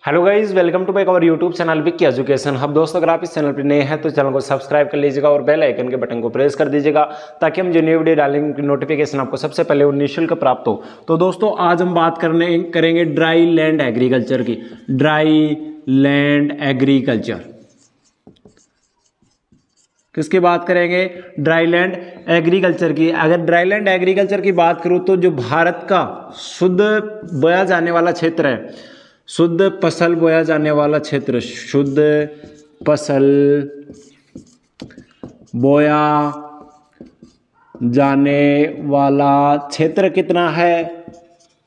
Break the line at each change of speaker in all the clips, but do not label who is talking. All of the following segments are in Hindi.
Hello guys, welcome to back our YouTube channel Vicky education hub. दोस्तों, अगर आप इस चैनल पर नए हैं तो चैनल को सब्सक्राइब कर लीजिएगा और बेल आइकन के बटन को प्रेस कर दीजिएगा ताकि हम जो न्यू वीडियो डालेंगे उनकी नोटिफिकेशन आपको सबसे पहले वो निःशुल्क प्राप्त हो। तो दोस्तों, आज हम बात करेंगे ड्राई लैंड एग्रीकल्चर की। ड्राई लैंड एग्रीकल्चर किसकी बात करेंगे? ड्राई लैंड एग्रीकल्चर की। अगर ड्राई लैंड एग्रीकल्चर की बात करूं तो जो भारत का शुद्ध बोया जाने वाला क्षेत्र है, शुद्ध फसल बोया जाने वाला क्षेत्र, शुद्ध फसल बोया जाने वाला क्षेत्र कितना है?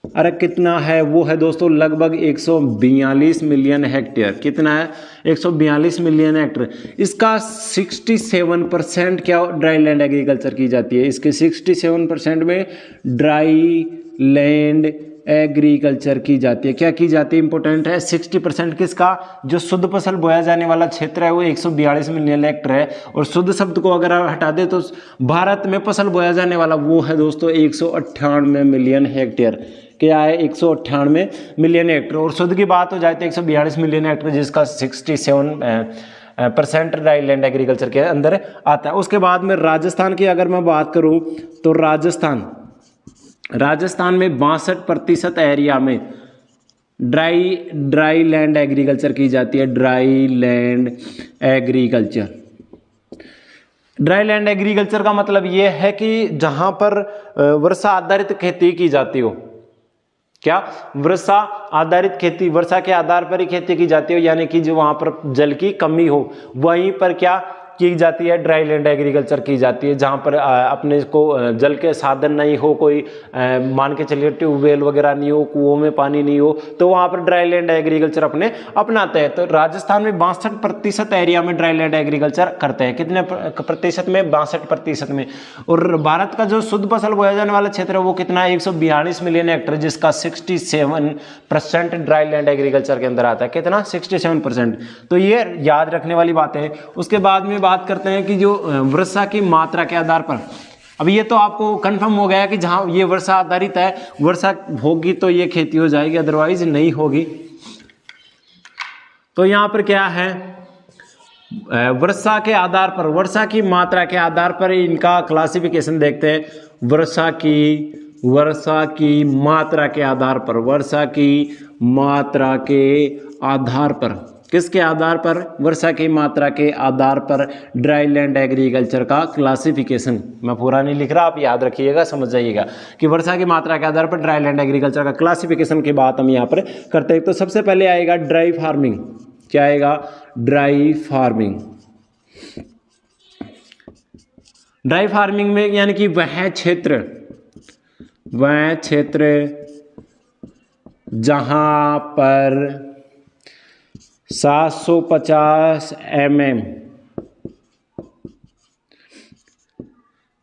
अरे कितना है? वो है दोस्तों लगभग 142 मिलियन हेक्टेयर। कितना है? 142 मिलियन हेक्टेयर। इसका 67% क्या ड्राई लैंड एग्रीकल्चर की जाती है। इसके 67% में ड्राई लैंड एग्रीकल्चर की जाती है। क्या की जाती है? इंपॉर्टेंट है। 60% किसका? जो शुद्ध फसल बोया जाने वाला क्षेत्र है वो 142 मिलियन हेक्टेयर है। और शुद्ध शब्द को अगर आप हटा दे तो भारत में फसल बोया जाने वाला वो है दोस्तों 198 मिलियन हेक्टेयर। क्या है? 198 मिलियन हेक्टेयर। और शुद्ध की बात हो जाए तो 142 मिलियन हेक्टेयर, जिसका 67% ड्राई लैंड एग्रीकल्चर के अंदर आता है। उसके बाद में राजस्थान की अगर मैं बात करूं तो राजस्थान में 62% एरिया में ड्राई लैंड एग्रीकल्चर की जाती है। Dry land agriculture. Dry land agriculture का मतलब यह है कि जहां पर वर्षा आधारित खेती की जाती हो। क्या? वर्षा आधारित खेती, वर्षा के आधार पर ही खेती की जाती हो, यानी कि जो वहां पर जल की कमी हो वहीं पर क्या की जाती है? ड्राई लैंड एग्रीकल्चर की जाती है। जहां पर अपने को जल के साधन नहीं हो, कोई मान के चलिए ट्यूबवेल वगैरह नहीं हो, कुओं में पानी नहीं हो, तो वहां पर ड्राई लैंड एग्रीकल्चर अपनाते हैं। तो राजस्थान में 62% एरिया में ड्राई लैंड एग्रीकल्चर करते हैं। कितने प्रतिशत में? 62% में। और भारत का जो शुद्ध फसल बोया जाने वाला क्षेत्र है वो कितना है? 142 मिलियन हेक्टेयर, जिसका 67% ड्राई लैंड एग्रीकल्चर के अंदर आता है। कितना? 67%। तो ये याद रखने वाली बात है। उसके बाद में बात करते हैं कि जो वर्षा की मात्रा के आधार पर, अब ये तो आपको कंफर्म हो गया कि जहां ये वर्षा आधारित है, वर्षा होगी तो ये खेती हो जाएगी, अदरवाइज नहीं होगी। तो यहां पर क्या है? वर्षा के आधार पर, वर्षा की मात्रा के आधार पर इनका क्लासिफिकेशन देखते हैं। वर्षा की मात्रा के आधार पर, वर्षा की मात्रा के आधार पर, किसके आधार पर? वर्षा की मात्रा के आधार पर ड्राई लैंड एग्रीकल्चर का क्लासिफिकेशन। मैं पूरा नहीं लिख रहा, आप याद रखिएगा, समझ जाइएगा कि वर्षा की मात्रा के आधार पर ड्राई लैंड एग्रीकल्चर का क्लासिफिकेशन की बात हम यहाँ पर करते हैं। तो सबसे पहले आएगा ड्राई फार्मिंग। क्या आएगा? Dry farming. ड्राई फार्मिंग में यानी कि वह क्षेत्र जहां पर 750 mm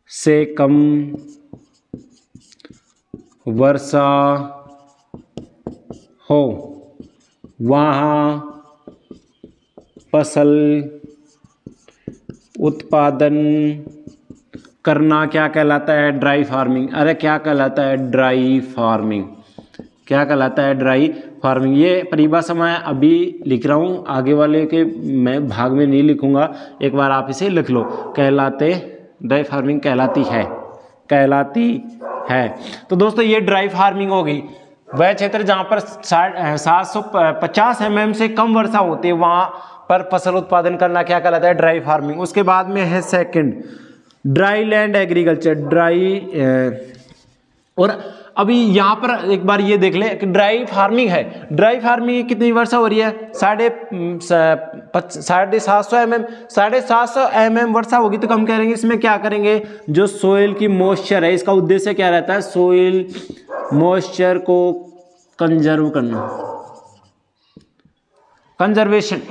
से कम वर्षा हो, वहाँ फसल उत्पादन करना क्या कहलाता है? Dry farming. अरे क्या कहलाता है? Dry farming. क्या कहलाता है? Dry farming. ये परिभाषा मैं अभी लिख रहा हूँ, आगे वाले के मैं भाग में नहीं लिखूंगा, एक बार आप इसे लिख लो। ड्राई फार्मिंग कहलाती है। तो दोस्तों, ये ड्राई फार्मिंग होगी। वह क्षेत्र जहाँ पर 750 mm से कम वर्षा होती है, वहाँ पर फसल उत्पादन करना क्या कहलाता है? Dry farming. उसके बाद में है सेकंड, ड्राई लैंड एग्रीकल्चर। और अभी यहाँ पर एक बार ये देख लें कि ड्राई फार्मिंग है। ड्राई फार्मिंग कितनी वर्षा हो रही है? 750 mm। 750 mm वर्षा होगी तो हम करेंगे इसमें क्या करेंगे? जो सोइल की मॉइस्चर है, इसका उद्देश्य क्या रहता है? सोइल मॉइस्चर को कंजर्व करना, कंजर्वेशन,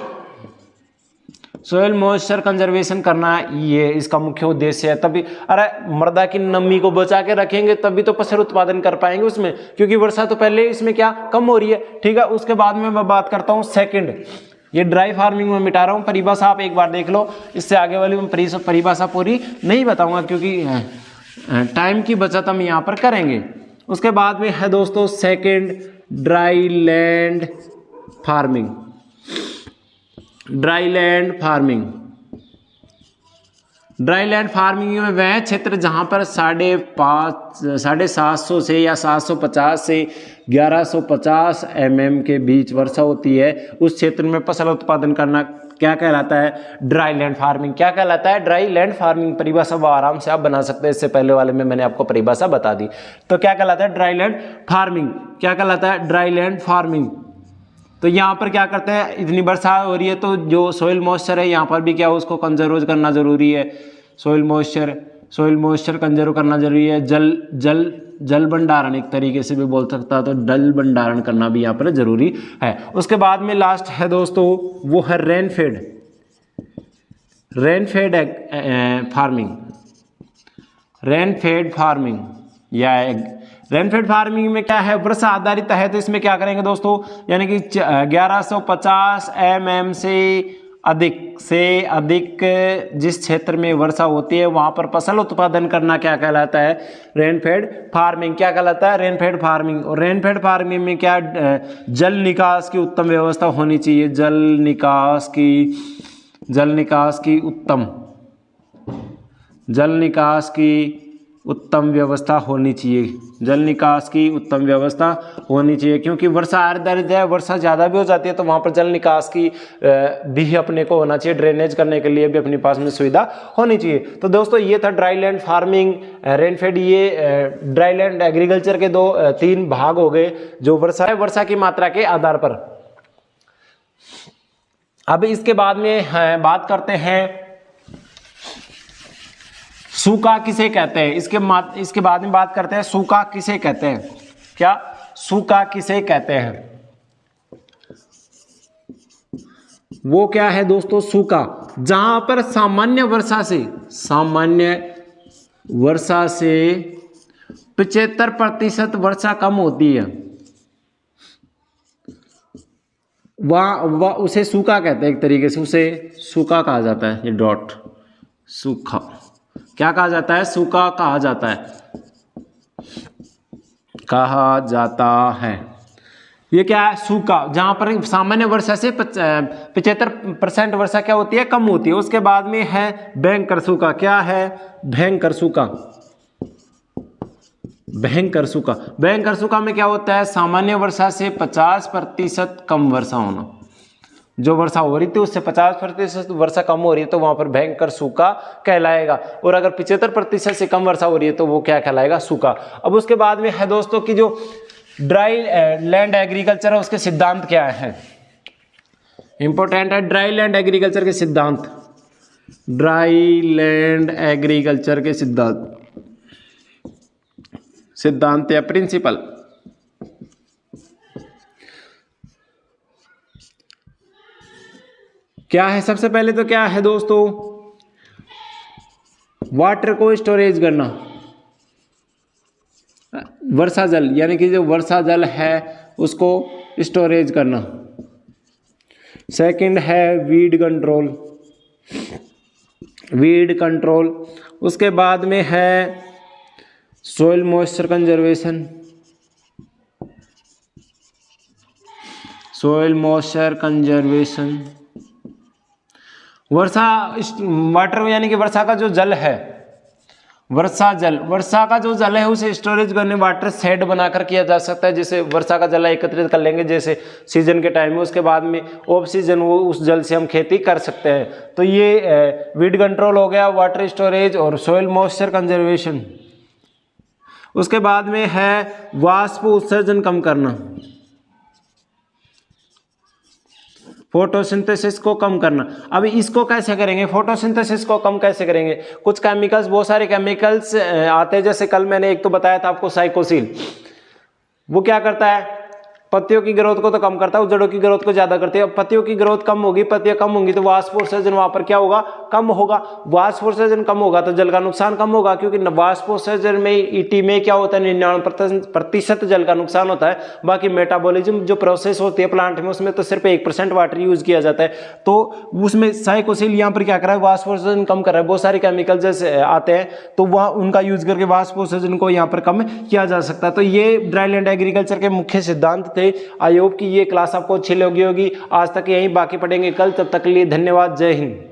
सोयल मॉइस्चर कंजर्वेशन करना, ये इसका मुख्य उद्देश्य है। तभी अरे मृदा की नमी को बचा के रखेंगे तभी तो फसल उत्पादन कर पाएंगे उसमें, क्योंकि वर्षा तो पहले इसमें क्या कम हो रही है। ठीक है। उसके बाद में मैं बात करता हूँ सेकंड, ये ड्राई फार्मिंग में मिटा रहा हूँ, परिभाषा आप एक बार देख लो, इससे आगे वाली मैं परिभाषा पूरी नहीं बताऊंगा क्योंकि टाइम की बचत हम यहाँ पर करेंगे। उसके बाद में है दोस्तों second dry land farming, dry land farming. Dry land farming में वह क्षेत्र जहां पर 750 से या 750 से 1150 mm के बीच वर्षा होती है, उस क्षेत्र में फसल उत्पादन करना क्या कहलाता है? Dry land farming. क्या कहलाता है? Dry land farming. परिभाषा वो आराम से आप बना सकते हैं, इससे पहले वाले में मैंने आपको परिभाषा बता दी। तो क्या कहलाता है? Dry land farming. क्या कहलाता है? Dry land farming. तो यहाँ पर क्या करते हैं, इतनी वर्षा हो रही है तो जो सोइल मॉइस्चर है यहाँ पर भी क्या उसको कंजर्व करना जरूरी है। सोइल मॉइस्चर कंजर्व करना जरूरी है। जल भंडारण एक तरीके से भी बोल सकता है, तो जल भंडारण करना भी यहाँ पर जरूरी है। उसके बाद में लास्ट है दोस्तों, वो है रेनफेड फार्मिंग। रेनफेड फार्मिंग या रेनफेड फार्मिंग में क्या है, वर्षा आधारित है। तो इसमें क्या करेंगे दोस्तों, यानी कि 1150 mm से अधिक जिस क्षेत्र में वर्षा होती है वहां पर फसल उत्पादन करना क्या कहलाता है? Rainfed farming. क्या कहलाता है? Rainfed farming. और रेनफेड फार्मिंग में क्या, जल निकास की उत्तम व्यवस्था होनी चाहिए। जल निकास की उत्तम व्यवस्था होनी चाहिए। क्योंकि वर्षा आधारित है, वर्षा ज़्यादा भी हो जाती है तो वहाँ पर जल निकास की भी अपने को होना चाहिए, ड्रेनेज करने के लिए भी अपने पास में सुविधा होनी चाहिए। तो दोस्तों ये था ड्राई लैंड फार्मिंग, रेनफेड। ये ड्राई लैंड एग्रीकल्चर के 3 भाग हो गए, जो वर्षा की मात्रा के आधार पर। अब इसके बाद में बात करते हैं सूखा किसे कहते हैं। इसके बाद में बात करते हैं सूखा किसे कहते हैं। क्या सूखा किसे कहते हैं? वो क्या है दोस्तों? सूखा जहां पर सामान्य वर्षा से 75% वर्षा कम होती है, वह उसे सूखा कहते हैं। एक तरीके से उसे सूखा कहा जाता है। ये डॉट सूखा क्या कहा जाता है? सूखा कहा जाता है। ये क्या है? सूखा जहां पर सामान्य वर्षा से 75% वर्षा क्या होती है? कम होती है। उसके बाद में है भयंकर सूखा। क्या है? भयंकर सूखा में क्या होता है? सामान्य वर्षा से 50% कम वर्षा होना। जो वर्षा हो रही थी उससे 50% वर्षा कम हो रही है तो वहां पर भयंकर सूखा कहलाएगा। और अगर 75% से कम वर्षा हो रही है तो वो क्या कहलाएगा? सूखा। अब उसके बाद में है दोस्तों कि जो ड्राई लैंड एग्रीकल्चर है उसके सिद्धांत क्या है? इंपॉर्टेंट है ड्राई लैंड एग्रीकल्चर के सिद्धांत। ड्राई लैंड एग्रीकल्चर के सिद्धांत या प्रिंसिपल। क्या है? सबसे पहले तो क्या है दोस्तों, वाटर को स्टोरेज करना। वर्षा जल, यानी कि जो वर्षा जल है उसको स्टोरेज करना। सेकंड है वीड कंट्रोल। उसके बाद में है सोइल मॉइस्चर कंजर्वेशन। वाटर यानी कि वर्षा का जो जल है, वर्षा का जो जल है उसे स्टोरेज करने वाटर शेड बनाकर किया जा सकता है। जैसे वर्षा का जल एकत्रित कर लेंगे जैसे सीजन के टाइम में, उसके बाद में ऑफ सीजन वो उस जल से हम खेती कर सकते हैं। तो ये वीड कंट्रोल हो गया, वाटर स्टोरेज और सोइल मॉइस्चर कंजर्वेशन। उसके बाद में है वाष्प उत्सर्जन कम करना, फोटोसिंथेसिस को कम करना। अब इसको कैसे करेंगे? फोटोसिंथेसिस को कम कैसे करेंगे? कुछ केमिकल्स, बहुत सारे केमिकल्स आते हैं। जैसे कल मैंने एक तो बताया था आपको साइकोसिल। वो क्या करता है? पत्तियों की ग्रोथ को तो कम करता है, जड़ों की ग्रोथ को ज्यादा करती है। पत्तियों की ग्रोथ कम होगी, पत्तियां कम होंगी तो वाष्प उत्सर्जन वहां पर क्या होगा? कम होगा। वाष्प उत्सर्जन कम होगा तो जल का नुकसान कम होगा, क्योंकि वाष्प उत्सर्जन में ईटी में क्या होता है? 99% जल का नुकसान होता है। बाकी मेटाबॉलिज्म जो प्रोसेस होती है प्लांट में उसमें तो सिर्फ 1% वाटर यूज किया जाता है। तो उसमें साइकोसिल यहाँ पर क्या कर रहा है? वाष्प उत्सर्जन कम कर रहा है। बहुत सारे केमिकल जैसे आते हैं तो वह उनका यूज करके वाष्प उत्सर्जन को यहाँ पर कम किया जा सकता है। तो ये ड्राई लैंड एग्रीकल्चर के मुख्य सिद्धांत थे। थे। आई होप कि ये क्लास आपको अच्छी लगी होगी। आज तक यहीं, बाकी पढ़ेंगे कल। तब तक के लिए धन्यवाद। जय हिंद।